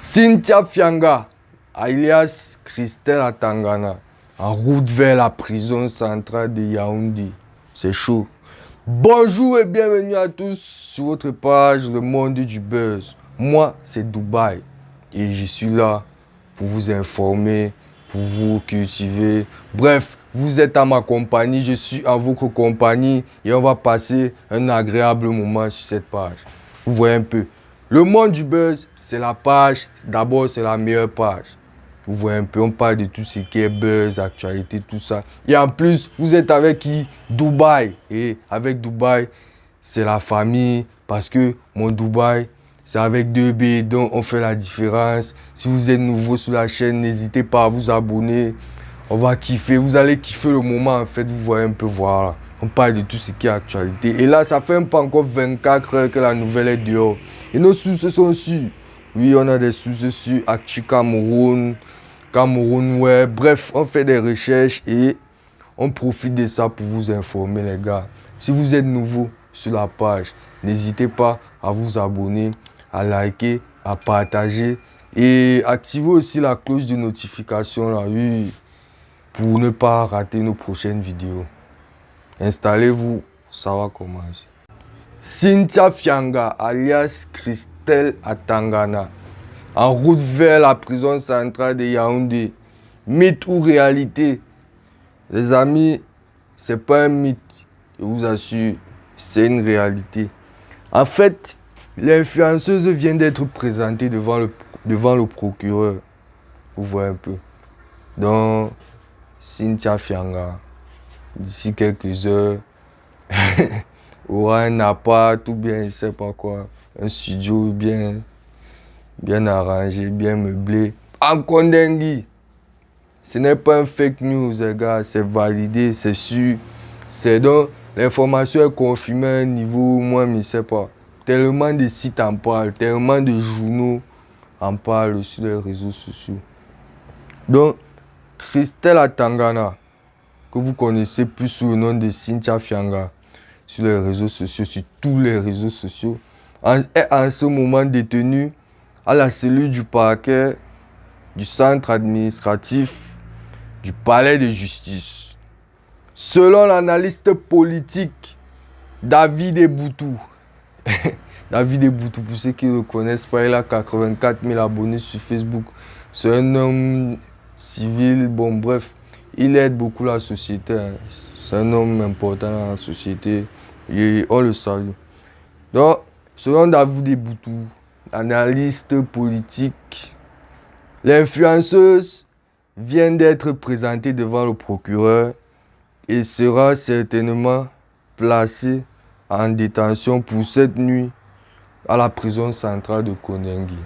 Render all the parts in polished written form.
Cynthia Fianga, alias Christelle Atangana, en route vers la prison centrale de Yaoundé. C'est chaud. Bonjour et bienvenue à tous sur votre page Le Monde du Buzz. Moi, c'est Dubaï et je suis là pour vous informer, pour vous cultiver. Bref, vous êtes à ma compagnie, je suis en votre compagnie et on va passer un agréable moment sur cette page. Vous voyez un peu. Le Monde du Buzz, c'est la page, d'abord c'est la meilleure page. Vous voyez un peu, on parle de tout ce qui est buzz, actualité, tout ça. Et en plus, vous êtes avec qui? Dubaï. Et avec Dubaï, c'est la famille. Parce que mon Dubaï, c'est avec 2B, donc on fait la différence. Si vous êtes nouveau sur la chaîne, n'hésitez pas à vous abonner. On va kiffer, vous allez kiffer le moment en fait, vous voyez un peu, voilà. On parle de tout ce qui est actualité. Et là, ça fait pas encore 24 heures que la nouvelle est dehors. Et nos sources sont sûres. Oui, on a des sources sur Actu Cameroun, Cameroun Web. Bref, on fait des recherches et on profite de ça pour vous informer, les gars. Si vous êtes nouveau sur la page, n'hésitez pas à vous abonner, à liker, à partager et activez aussi la cloche de notification là, oui, pour ne pas rater nos prochaines vidéos. Installez-vous, ça va commencer. Cynthia Fianga, alias Christelle Atangana, en route vers la prison centrale de Yaoundé. Mythe ou réalité? Les amis, c'est pas un mythe, je vous assure, c'est une réalité. En fait, l'influenceuse vient d'être présentée devant le procureur. Vous voyez un peu. Donc, Cynthia Fianga, d'ici quelques heures, aura un appart ou bien, je sais pas quoi, un studio bien arrangé, bien meublé. En Kondengui, ce n'est pas un fake news, les gars, c'est validé, c'est sûr. C'est donc, l'information est confirmée à un niveau, moi, je ne sais pas. Tellement de sites en parlent, tellement de journaux en parlent sur les réseaux sociaux. Donc, Christelle Atangana, que vous connaissez plus sous le nom de Cynthia Fianga, sur les réseaux sociaux, sur tous les réseaux sociaux, est en ce moment détenue à la cellule du parquet du centre administratif du palais de justice. Selon l'analyste politique David Eboutou, David Eboutou, pour ceux qui ne le connaissent pas, il a 84 000 abonnés sur Facebook. C'est un homme civil, bon bref, il aide beaucoup la société. Hein. C'est un homme important dans la société et on le salue. Donc, selon David Eboutou, analyste politique, l'influenceuse vient d'être présentée devant le procureur et sera certainement placée en détention pour cette nuit à la prison centrale de Kondengui.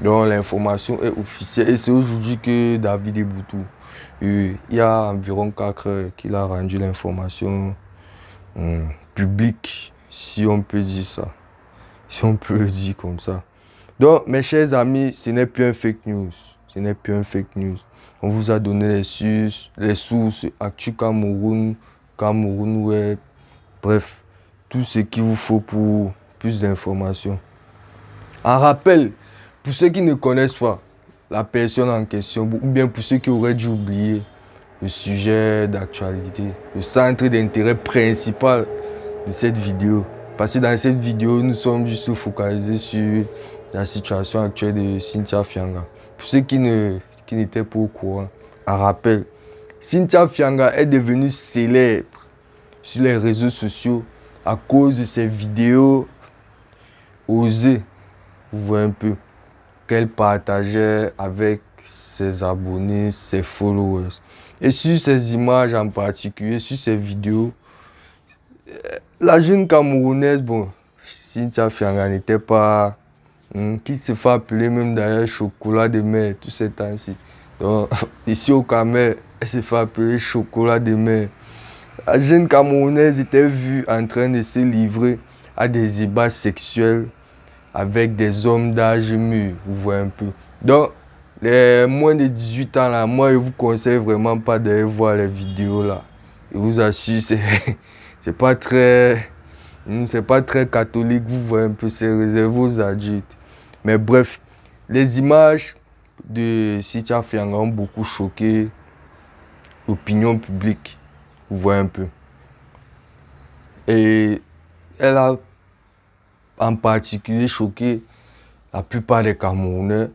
Donc l'information est officielle et c'est aujourd'hui que David Eboutou, il y a environ 4 heures qu'il a rendu l'information publique, si on peut dire ça, si on peut le dire comme ça. Donc mes chers amis, ce n'est plus un fake news, ce n'est plus un fake news. On vous a donné les sources Actu Cameroun, Cameroun Web, bref, tout ce qu'il vous faut pour plus d'informations. En rappel, pour ceux qui ne connaissent pas la personne en question, ou bien pour ceux qui auraient dû oublier le sujet d'actualité, le centre d'intérêt principal de cette vidéo. Parce que dans cette vidéo, nous sommes juste focalisés sur la situation actuelle de Cynthia Fianga. Pour ceux qui n'étaient pas au courant, en rappel, Cynthia Fianga est devenue célèbre sur les réseaux sociaux à cause de ses vidéos osées, vous voyez un peu, qu'elle partageait avec ses abonnés, ses followers. Et sur ces images en particulier, sur ces vidéos, la jeune Camerounaise, bon, Cynthia Fianga n'était pas, qui se fait appeler même d'ailleurs chocolat de mer, tout ces temps-ci. Donc, ici au Cameroun, elle se fait appeler chocolat de mer. La jeune Camerounaise était vue en train de se livrer à des ébats sexuels avec des hommes d'âge mûr, vous voyez un peu. Donc, les moins de 18 ans, là, moi, je vous conseille vraiment pas d'aller voir les vidéos, là. Je vous assure, c'est pas très catholique, vous voyez un peu, c'est réservé aux adultes. Mais bref, Les images de Cynthia Fianga ont beaucoup choqué l'opinion publique. Vous voyez un peu. Et elle a en particulier choqué la plupart des Camerounais,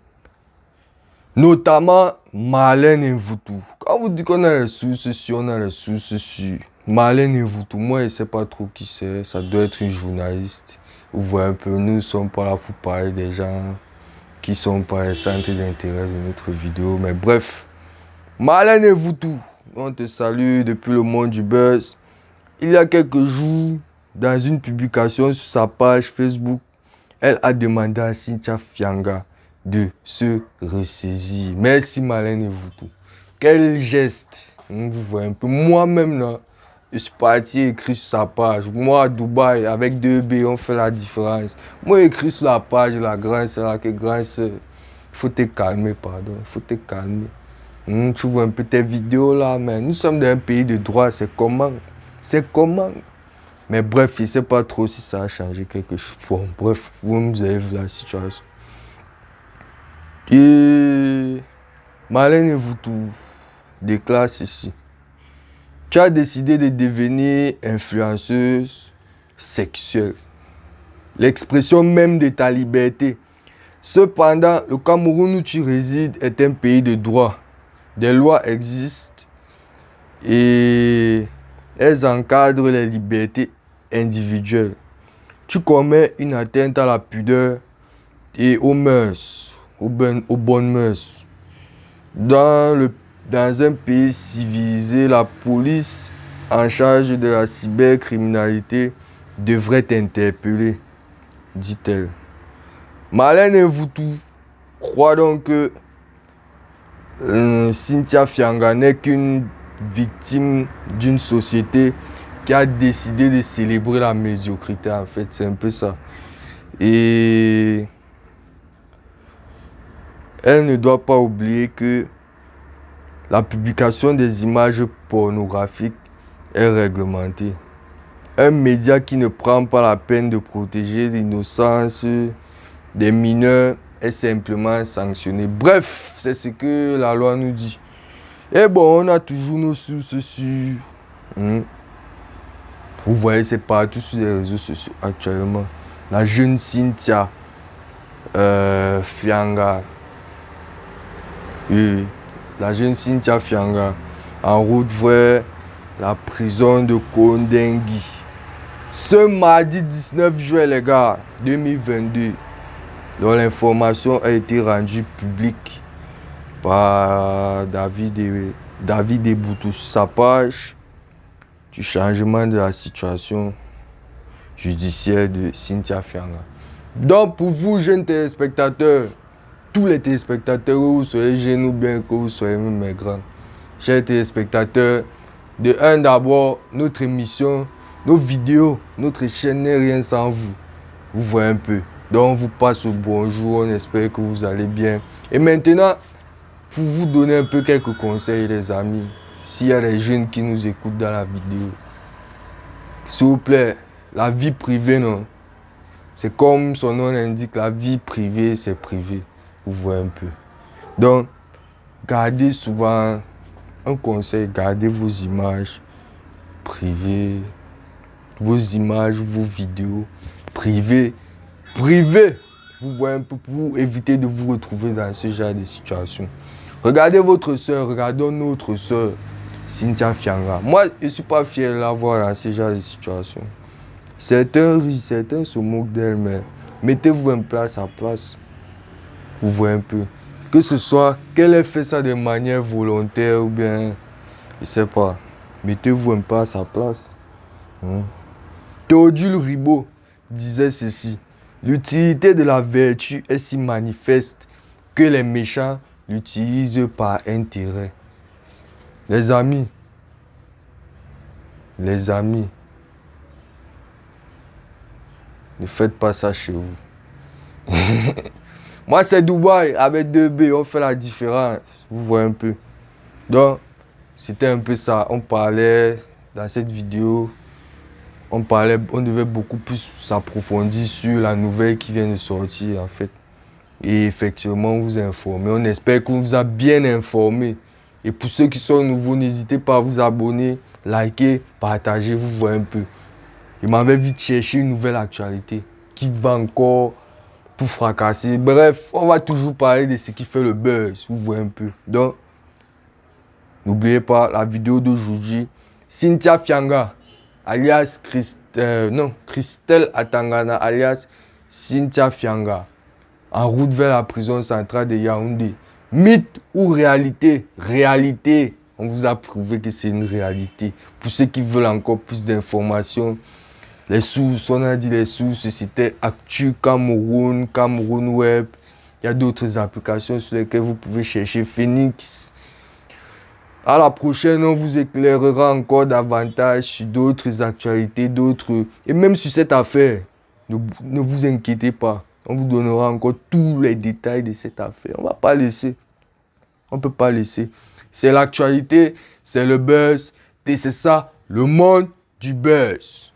notamment Marlène Mvoutou. Quand vous dites qu'on a les sources sûres, on a les sources sûres. Marlène Mvoutou, moi je ne sais pas trop qui c'est, ça doit être une journaliste. Vous voyez un peu, nous ne sommes pas là pour parler des gens qui sont pas les centres d'intérêt de notre vidéo. Mais bref, Marlène Mvoutou, on te salue depuis le monde du buzz. Il y a quelques jours, dans une publication sur sa page Facebook, elle a demandé à Cynthia Fianga de se ressaisir. Merci Marlène Mvoutou. Quel geste. Vous voyez un peu. Moi-même, là, je suis parti écrit sur sa page. Moi, à Dubaï, avec 2B, on fait la différence. Moi, écrit sur la page, la grande sœur, que grande sœur. Il faut te calmer, pardon. Il faut te calmer. Tu vois un peu tes vidéos là, mais nous sommes dans un pays de droit. C'est comment? C'est comment? Mais bref, je ne sais pas trop si ça a changé quelque chose. Bon, bref, vous avez vu la situation. Et Marlène Mvoutou déclare ceci. Tu as décidé de devenir influenceuse sexuelle. L'expression même de ta liberté. Cependant, le Cameroun où tu résides est un pays de droit. Des lois existent et elles encadrent les libertés individuelles. Tu commets une atteinte à la pudeur et aux mœurs, aux bonnes mœurs. Dans un pays civilisé, la police en charge de la cybercriminalité devrait t'interpeller, dit-elle. Marlène Mvoutou croit donc que Cynthia Fianga n'est qu'une victime d'une société qui a décidé de célébrer la médiocrité. En fait, c'est un peu ça. Et elle ne doit pas oublier que la publication des images pornographiques est réglementée. Un média qui ne prend pas la peine de protéger l'innocence des mineurs est simplement sanctionné. Bref, c'est ce que la loi nous dit. Et bon, on a toujours nos sources sûres. Vous voyez, c'est partout sur les réseaux sociaux actuellement. La jeune Cynthia Fianga. Oui, la jeune Cynthia Fianga en route vers la prison de Kondengui. Ce mardi 19 juin, les gars, 2022, dont l'information a été rendue publique par David Eboutou sur sa page du changement de la situation judiciaire de Cynthia Fianga. Donc pour vous, jeunes téléspectateurs, tous les téléspectateurs, que vous soyez jeunes ou bien que vous soyez même grands, chers téléspectateurs, de un d'abord, notre émission, nos vidéos, notre chaîne n'est rien sans vous. Vous voyez un peu. Donc on vous passe au bonjour, on espère que vous allez bien. Et maintenant, pour vous donner un peu quelques conseils, les amis, s'il y a des jeunes qui nous écoutent dans la vidéo, s'il vous plaît, la vie privée, non. C'est comme son nom l'indique, la vie privée, c'est privé. Vous voyez un peu. Donc, gardez souvent, un conseil, gardez vos images privées, vos images, vos vidéos privées. Privées, vous voyez un peu, pour éviter de vous retrouver dans ce genre de situation. Regardez votre soeur, regardons notre soeur, Cynthia Fianga. Moi, je ne suis pas fier de la voir dans ce genre de situation. Certains rient, certains se moquent d'elle, mais mettez-vous un peu à sa place. Vous voyez un peu. Que ce soit qu'elle ait fait ça de manière volontaire ou bien, je ne sais pas. Mettez-vous un peu à sa place. Théodule Ribot disait ceci. L'utilité de la vertu est si manifeste que les méchants l'utilisent par intérêt. Les amis, ne faites pas ça chez vous. Moi, c'est Dubaï, avec 2B, on fait la différence. Vous voyez un peu. Donc, c'était un peu ça. On parlait dans cette vidéo, on devait beaucoup plus s'approfondir sur la nouvelle qui vient de sortir, en fait. et effectivement vous informer. On espère qu'on vous a bien informé. Et pour ceux qui sont nouveaux, n'hésitez pas à vous abonner, liker, partager, vous voyez un peu. Il m'avait vite cherché une nouvelle actualité qui va encore tout fracasser. Bref, on va toujours parler de ce qui fait le buzz, vous voyez un peu. Donc, n'oubliez pas la vidéo d'aujourd'hui. Cynthia Fianga, alias Christelle Atangana, alias Cynthia Fianga, en route vers la prison centrale de Yaoundé. Mythe ou réalité? Réalité. On vous a prouvé que c'est une réalité. Pour ceux qui veulent encore plus d'informations, les sources, on a dit les sources, c'était Actu Cameroun, Cameroun Web. Il y a d'autres applications sur lesquelles vous pouvez chercher Phoenix. À la prochaine, on vous éclairera encore davantage sur d'autres actualités, et même sur cette affaire. Ne vous inquiétez pas. On vous donnera encore tous les détails de cette affaire. On ne va pas laisser. On ne peut pas laisser. C'est l'actualité, c'est le buzz. Et c'est ça, le monde du buzz.